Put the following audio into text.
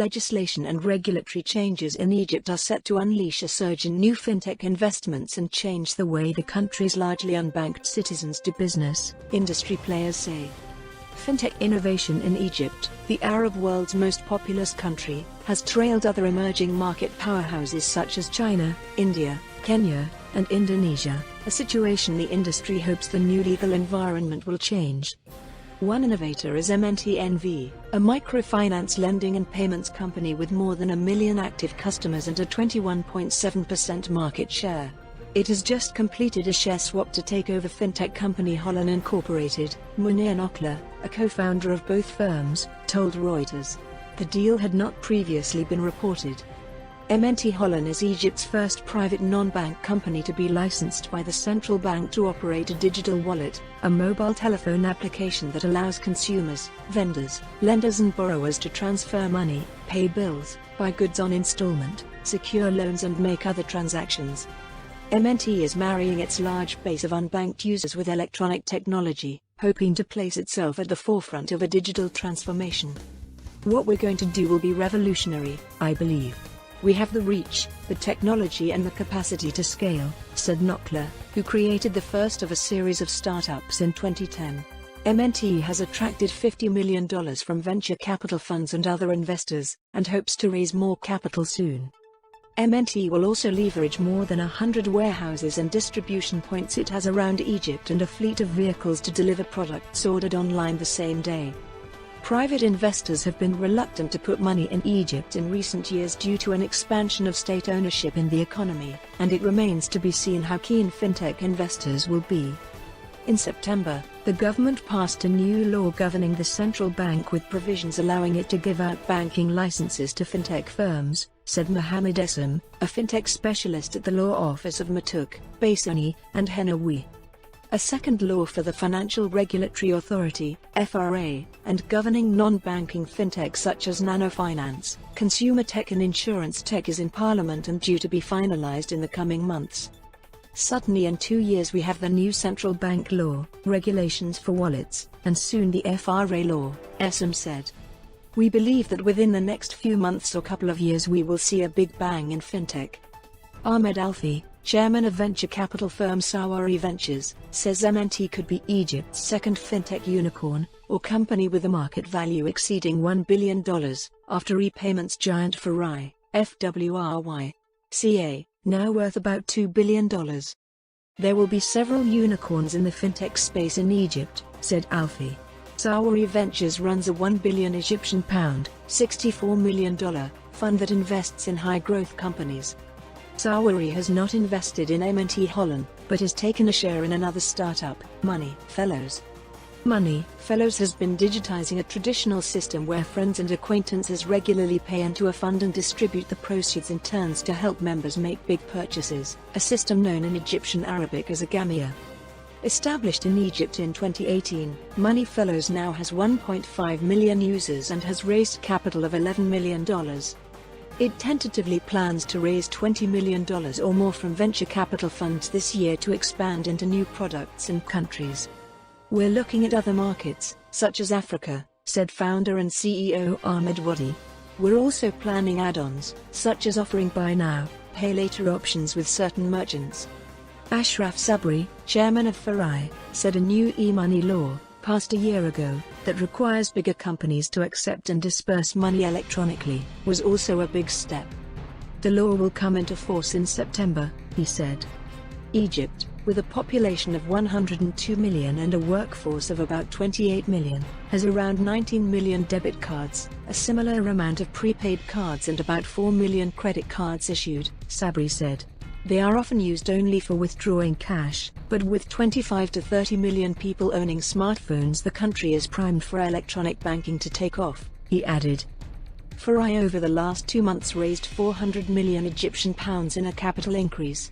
legislation and regulatory changes in Egypt are set to unleash a surge in new fintech investments and change the way the country's largely unbanked citizens do business, industry players say. Fintech innovation in Egypt, the Arab world's most populous country, has trailed other emerging market powerhouses such as China, India, Kenya, and Indonesia, a situation the industry hopes the new legal environment will change. One innovator is MNTNV, a microfinance lending and payments company with more than 1 million active customers and a 21.7% market share. It has just completed a share swap to take over fintech company Holland Incorporated. Munir Nokla, a co-founder of both firms, told Reuters. The deal had not previously been reported. MNT Holland is Egypt's first private non-bank company to be licensed by the central bank to operate a digital wallet, a mobile telephone application that allows consumers, vendors, lenders and borrowers to transfer money, pay bills, buy goods on installment, secure loans and make other transactions. MNT is marrying its large base of unbanked users with electronic technology, hoping to place itself at the forefront of a digital transformation. What we're going to do will be revolutionary, I believe. We have the reach, the technology and the capacity to scale, said Nokla, who created the first of a series of startups in 2010. MNT has attracted $50 million from venture capital funds and other investors, and hopes to raise more capital soon. MNT will also leverage more than 100 warehouses and distribution points it has around Egypt and a fleet of vehicles to deliver products ordered online the same day. Private investors have been reluctant to put money in Egypt in recent years due to an expansion of state ownership in the economy, and it remains to be seen how keen fintech investors will be. In September, the government passed a new law governing the central bank with provisions allowing it to give out banking licenses to fintech firms, said Mohammed Essam, a fintech specialist at the law office of Matuk, Bassani, and Henawi. A second law for the Financial Regulatory Authority (FRA) and governing non-banking fintech such as nanofinance, consumer tech and insurance tech is in Parliament and due to be finalized in the coming months. Suddenly in 2 years we have the new central bank law, regulations for wallets, and soon the FRA law, Essam said. We believe that within the next few months or couple of years we will see a big bang in fintech. Ahmed Alfi, chairman of venture capital firm Sawari Ventures, says MNT could be Egypt's second fintech unicorn, or company with a market value exceeding $1 billion, after repayments giant Farai, FWRY, now worth about $2 billion. There will be several unicorns in the fintech space in Egypt, said Alfi. Sawari Ventures runs a £1 billion Egyptian pound, $64 million, fund that invests in high-growth companies. Sawari has not invested in MNT Holland, but has taken a share in another startup, Money Fellows. Money Fellows has been digitizing a traditional system where friends and acquaintances regularly pay into a fund and distribute the proceeds in turns to help members make big purchases, a system known in Egyptian Arabic as a gamia. Established in Egypt in 2018, Money Fellows now has 1.5 million users and has raised capital of $11 million. It tentatively plans to raise $20 million or more from venture capital funds this year to expand into new products and countries. We're looking at other markets, such as Africa, said founder and CEO Ahmed Wadi. We're also planning add-ons, such as offering buy now, pay later options with certain merchants. Ashraf Sabri, chairman of Farai, said a new e-money law, passed a year ago, that requires bigger companies to accept and disperse money electronically, was also a big step. The law will come into force in September, he said. Egypt, with a population of 102 million and a workforce of about 28 million, has around 19 million debit cards, a similar amount of prepaid cards and about 4 million credit cards issued, Sabri said. They are often used only for withdrawing cash, but with 25 to 30 million people owning smartphones the country is primed for electronic banking to take off, he added. Farai over the last 2 months raised 400 million Egyptian pounds in a capital increase,